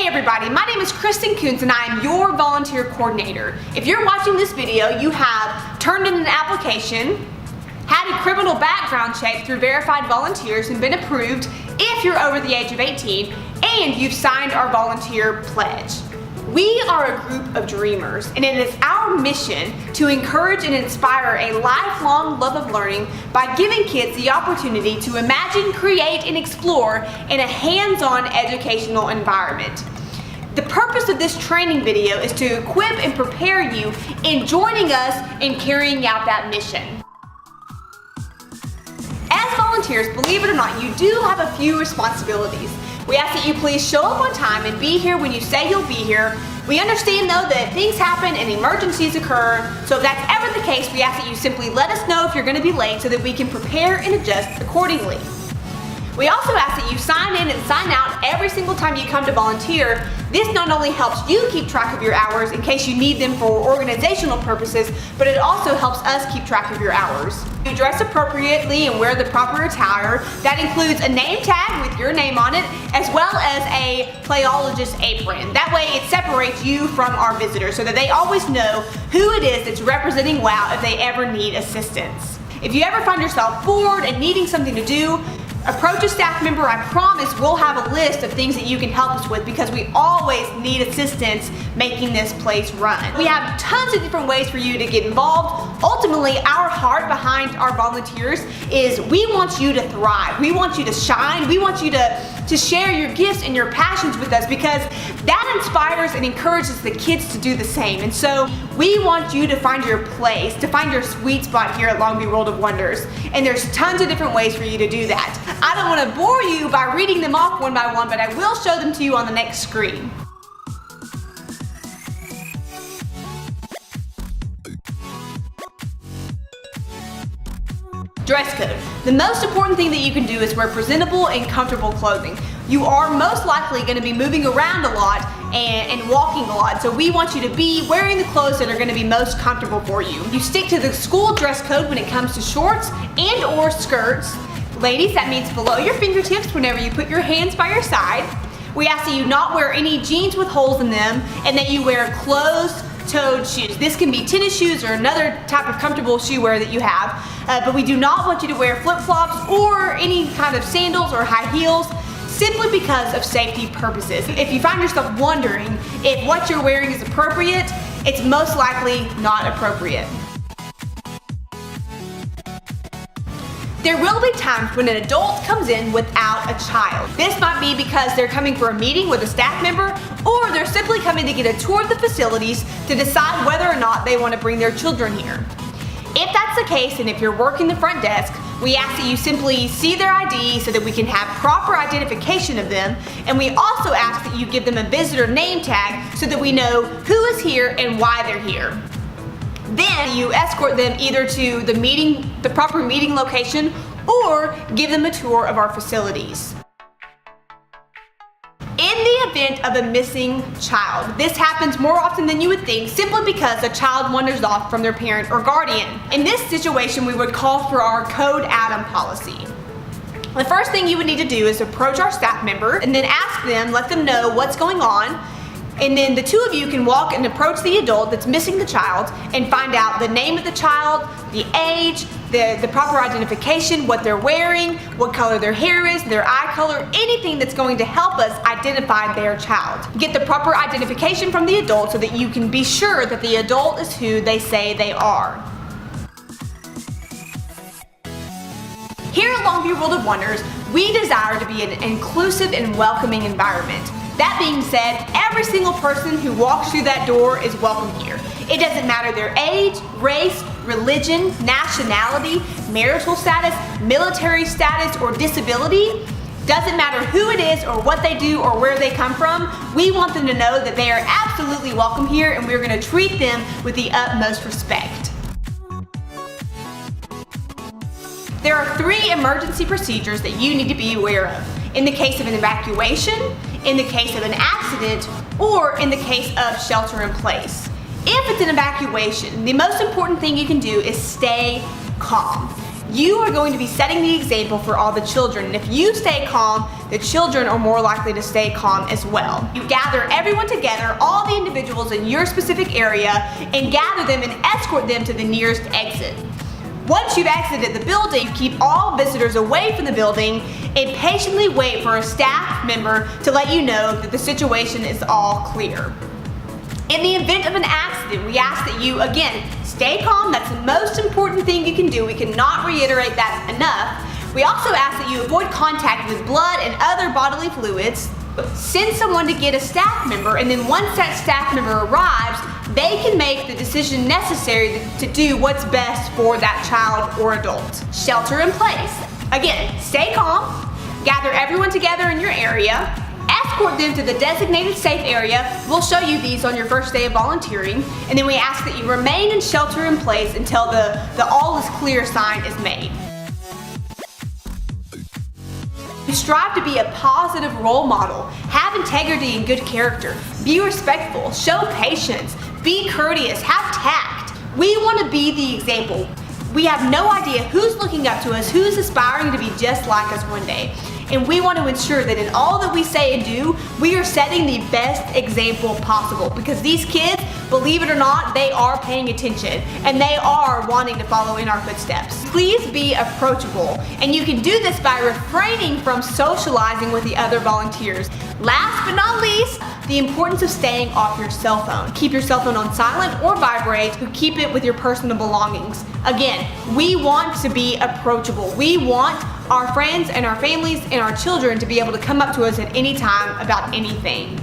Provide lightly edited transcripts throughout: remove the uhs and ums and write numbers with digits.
everybody, my name is Kristen Coons and I am your volunteer coordinator. If you're watching this video, you have turned in an application, had a criminal background check through verified volunteers and been approved if you're over the age of 18, and you've signed our volunteer pledge. We are a group of dreamers, and it is our mission to encourage and inspire a lifelong love of learning by giving kids the opportunity to imagine, create, and explore in a hands-on educational environment. The purpose of this training video is to equip and prepare you in joining us in carrying out that mission. As volunteers, believe it or not, you do have a few responsibilities. We ask that you please show up on time and be here when you say you'll be here. We understand though that things happen and emergencies occur, so if that's ever the case, we ask that you simply let us know if you're going to be late so that we can prepare and adjust accordingly. We also ask that you sign in and sign out every single time you come to volunteer. This not only helps you keep track of your hours in case you need them for organizational purposes, but it also helps us keep track of your hours. You dress appropriately and wear the proper attire. That includes a name tag with your name on it, as well as a playologist apron. That way it separates you from our visitors so that they always know who it is that's representing WOW if they ever need assistance. If you ever find yourself bored and needing something to do, approach a staff member. I promise we'll have a list of things that you can help us with because we always need assistance making this place run. We have tons of different ways for you to get involved. Ultimately, our heart behind our volunteers is we want you to thrive. We want you to shine. We want you to share your gifts and your passions with us because that inspires and encourages the kids to do the same. And so we want you to find your place, to find your sweet spot here at Longview World of Wonders. And there's tons of different ways for you to do that. I don't want to bore you by reading them off one by one, but I will show them to you on the next screen. Dress code. The most important thing that you can do is wear presentable and comfortable clothing. You are most likely going to be moving around a lot and walking a lot, so we want you to be wearing the clothes that are going to be most comfortable for you. You stick to the school dress code when it comes to shorts and or skirts. Ladies, that means below your fingertips whenever you put your hands by your side. We ask that you not wear any jeans with holes in them and that you wear closed-toed shoes. This can be tennis shoes or another type of comfortable shoe wear that you have, but we do not want you to wear flip-flops or any kind of sandals or high heels simply because of safety purposes. If you find yourself wondering if what you're wearing is appropriate, it's most likely not appropriate. There will be times when an adult comes in without a child. This might be because they're coming for a meeting with a staff member, or they're simply coming to get a tour of the facilities to decide whether or not they want to bring their children here. If that's the case, and if you're working the front desk, we ask that you simply see their ID so that we can have proper identification of them, and we also ask that you give them a visitor name tag so that we know who is here and why they're here. Then you escort them either to the proper meeting location, or give them a tour of our facilities. In the event of a missing child, this happens more often than you would think simply because a child wanders off from their parent or guardian. In this situation, we would call for our Code Adam policy. The first thing you would need to do is approach our staff member and then ask them, let them know what's going on. And then the two of you can walk and approach the adult that's missing the child and find out the name of the child, the age, the proper identification, what they're wearing, what color their hair is, their eye color, anything that's going to help us identify their child. Get the proper identification from the adult so that you can be sure that the adult is who they say they are. Here at Longview World of Wonders, we desire to be an inclusive and welcoming environment. That being said, every single person who walks through that door is welcome here. It doesn't matter their age, race, religion, nationality, marital status, military status, or disability. Doesn't matter who it is or what they do or where they come from. We want them to know that they are absolutely welcome here, and we're going to treat them with the utmost respect. There are 3 emergency procedures that you need to be aware of. In the case of an evacuation, in the case of an accident, or in the case of shelter in place. If it's an evacuation, the most important thing you can do is stay calm. you are going to be setting the example for all the children. And if you stay calm, the children are more likely to stay calm as well. You gather everyone together, all the individuals in your specific area, and gather them and escort them to the nearest exit. Once you've exited the building, you keep all visitors away from the building and patiently wait for a staff member to let you know that the situation is all clear. In the event of an accident, we ask that you, again, stay calm. That's the most important thing you can do. We cannot reiterate that enough. We also ask that you avoid contact with blood and other bodily fluids. Send someone to get a staff member, and then once that staff member arrives, they can make the decision necessary to do what's best for that child or adult. Shelter in place. Again, stay calm, gather everyone together in your area, escort them to the designated safe area. We'll show you these on your first day of volunteering, and then we ask that you remain in shelter in place until the all is clear sign is made. Strive to be a positive role model. Have integrity and good character. Be respectful. Show patience. Be courteous. Have tact. We want to be the example. We have no idea who's looking up to us, who's aspiring to be just like us one day. And we want to ensure that in all that we say and do, we are setting the best example possible. Because these kids, believe it or not, they are paying attention and they are wanting to follow in our footsteps. Please be approachable, and you can do this by refraining from socializing with the other volunteers. Last but not least, the importance of staying off your cell phone. Keep your cell phone on silent or vibrate. Keep it with your personal belongings. Again, we want to be approachable. We want our friends and our families and our children to be able to come up to us at any time about anything.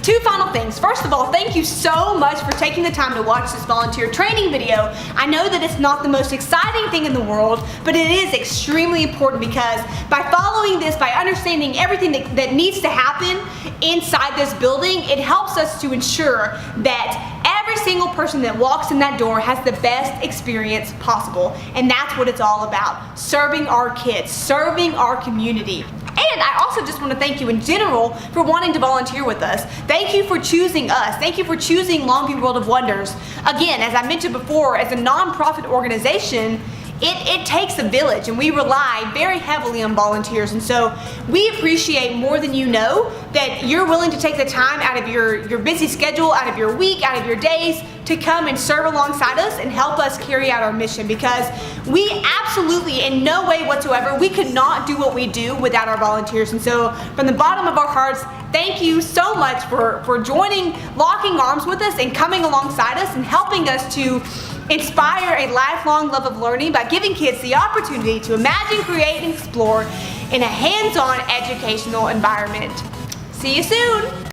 Two final things. First of all, thank you so much for taking the time to watch this volunteer training video. I know that it's not the most exciting thing in the world, but it is extremely important because by following this, by understanding everything that needs to happen inside this building, it helps us to ensure that every single person that walks in that door has the best experience possible. And that's what it's all about. Serving our kids, serving our community. And I also just want to thank you in general for wanting to volunteer with us. Thank you for choosing us. Thank you for choosing Longview World of Wonders. Again, as I mentioned before, as a nonprofit organization, it takes a village, and we rely very heavily on volunteers. And so we appreciate more than you know that you're willing to take the time out of your busy schedule, out of your week, out of your days to come and serve alongside us and help us carry out our mission, because we absolutely, in no way whatsoever, we could not do what we do without our volunteers. And so from the bottom of our hearts, thank you so much for joining, locking arms with us and coming alongside us and helping us to inspire a lifelong love of learning by giving kids the opportunity to imagine, create, and explore in a hands-on educational environment. See you soon!